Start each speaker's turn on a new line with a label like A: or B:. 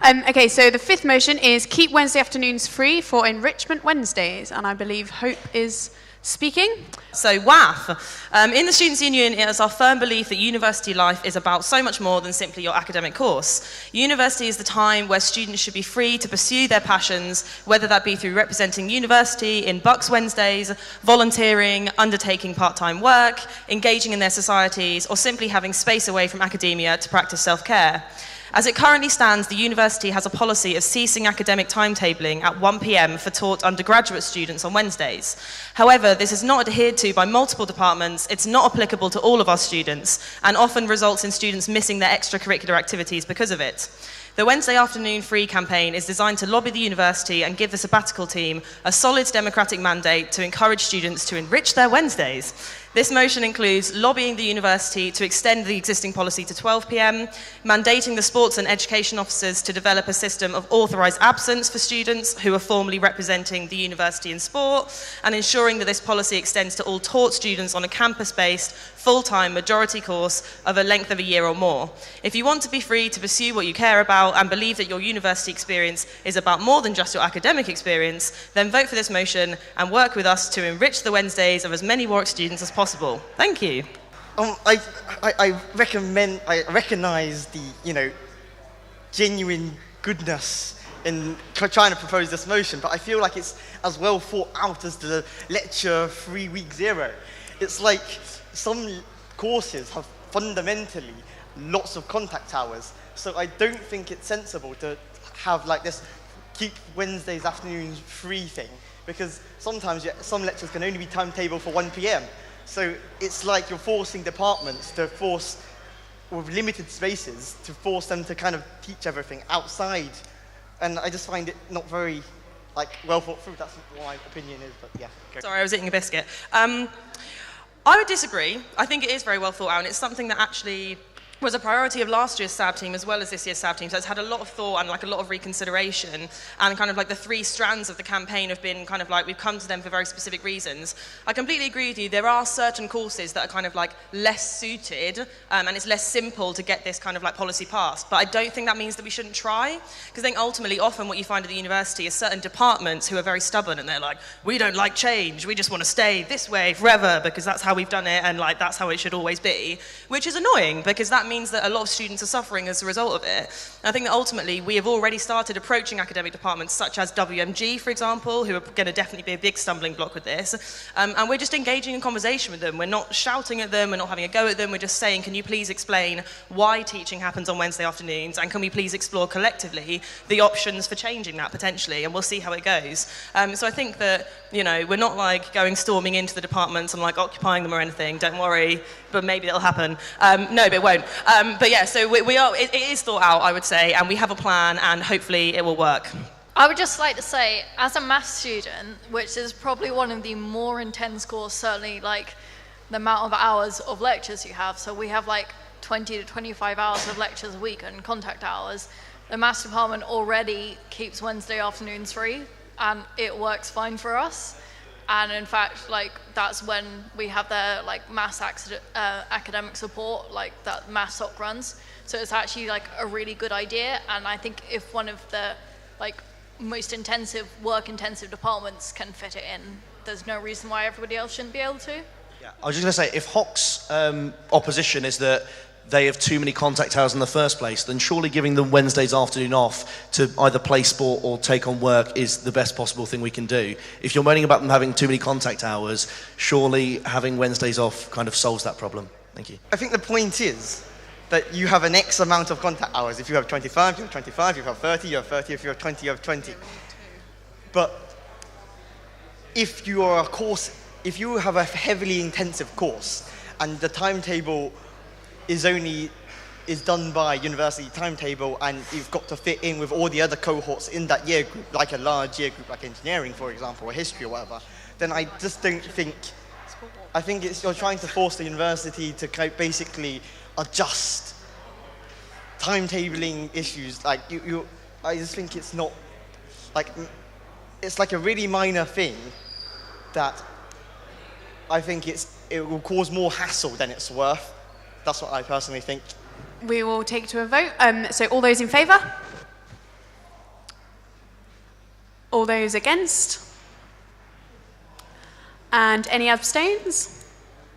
A: Okay, so the fifth motion is keep Wednesday afternoons free for Enrichment Wednesdays, and I believe Hope is speaking.
B: So WAF. In the Students' Union, it is our firm belief that university life is about so much more than simply your academic course. University is the time where students should be free to pursue their passions, whether that be through representing university in Bucks Wednesdays, volunteering, undertaking part-time work, engaging in their societies, or simply having space away from academia to practice self-care. As it currently stands, the university has a policy of ceasing academic timetabling at 1 p.m. for taught undergraduate students on Wednesdays. However, this is not adhered to by multiple departments, it's not applicable to all of our students, and often results in students missing their extracurricular activities because of it. The Wednesday Afternoon Free campaign is designed to lobby the university and give the sabbatical team a solid democratic mandate to encourage students to enrich their Wednesdays. This motion includes lobbying the university to extend the existing policy to 12 p.m, mandating the sports and education officers to develop a system of authorised absence for students who are formally representing the university in sport, and ensuring that this policy extends to all taught students on a campus-based, full-time majority course of a length of a year or more. If you want to be free to pursue what you care about and believe that your university experience is about more than just your academic experience, then vote for this motion and work with us to enrich the Wednesdays of as many Warwick students as possible. Thank you.
C: I recognise the, genuine goodness in trying to propose this motion, but I feel like it's as well thought out as the lecture 3 week 0. It's like some courses have fundamentally lots of contact hours, so I don't think it's sensible to have like this keep Wednesdays afternoons free thing, because sometimes some lectures can only be timetable for 1 p.m. So it's like you're forcing departments to force, with limited spaces, to force them to kind of teach everything outside. And I just find it not very well thought through. That's what my opinion is, but yeah. Go.
B: Sorry, I was eating a biscuit. I would disagree. I think it is very well thought out, and it's something that actually was a priority of last year's SAB team as well as this year's SAB team. So it's had a lot of thought and a lot of reconsideration, and kind of the three strands of the campaign have been kind of we've come to them for very specific reasons. I completely agree with you. There are certain courses that are kind of less suited, and it's less simple to get this kind of policy passed. But I don't think that means that we shouldn't try, because I think ultimately often what you find at the university is certain departments who are very stubborn, and they're like, we don't like change, we just want to stay this way forever because that's how we've done it, and that's how it should always be, which is annoying because that means that a lot of students are suffering as a result of it. And I think that ultimately we have already started approaching academic departments such as WMG, for example, who are going to definitely be a big stumbling block with this. And we're just engaging in conversation with them. We're not shouting at them, we're not having a go at them, we're just saying, can you please explain why teaching happens on Wednesday afternoons, and can we please explore collectively the options for changing that potentially, and we'll see how it goes. So I think that, we're not going storming into the departments and occupying them or anything, don't worry, but maybe it'll happen. No, but it won't. But yeah, so we are, it is thought out, I would say, and we have a plan, and hopefully it will work.
D: I would just like to say, as a maths student, which is probably one of the more intense courses, certainly the amount of hours of lectures you have, so we have 20 to 25 hours of lectures a week and contact hours. The maths department already keeps Wednesday afternoons free, and it works fine for us. And in fact, that's when we have their maths academic support, that maths SOC runs. So it's actually a really good idea. And I think if one of the most work-intensive departments can fit it in, there's no reason why everybody else shouldn't be able to.
E: Yeah, I was just going to say, if Hock's opposition is that they have too many contact hours in the first place, then surely giving them Wednesdays afternoon off to either play sport or take on work is the best possible thing we can do. If you're moaning about them having too many contact hours, surely having Wednesdays off kind of solves that problem. Thank you.
C: I think the point is that you have an X amount of contact hours. If you have 25, you have 25. If you have 30, you have 30. If you have 20, you have 20. But if you have a heavily intensive course and the timetable is done by university timetable, and you've got to fit in with all the other cohorts in that year group, like a large year group like engineering, for example, or history or whatever, then I just don't think, I think you're trying to force the university to basically adjust timetabling issues. I just think it's not, it's a really minor thing that I think it will cause more hassle than it's worth. That's what I personally think.
A: We will take to a vote. So all those in favour? All those against? And any abstains?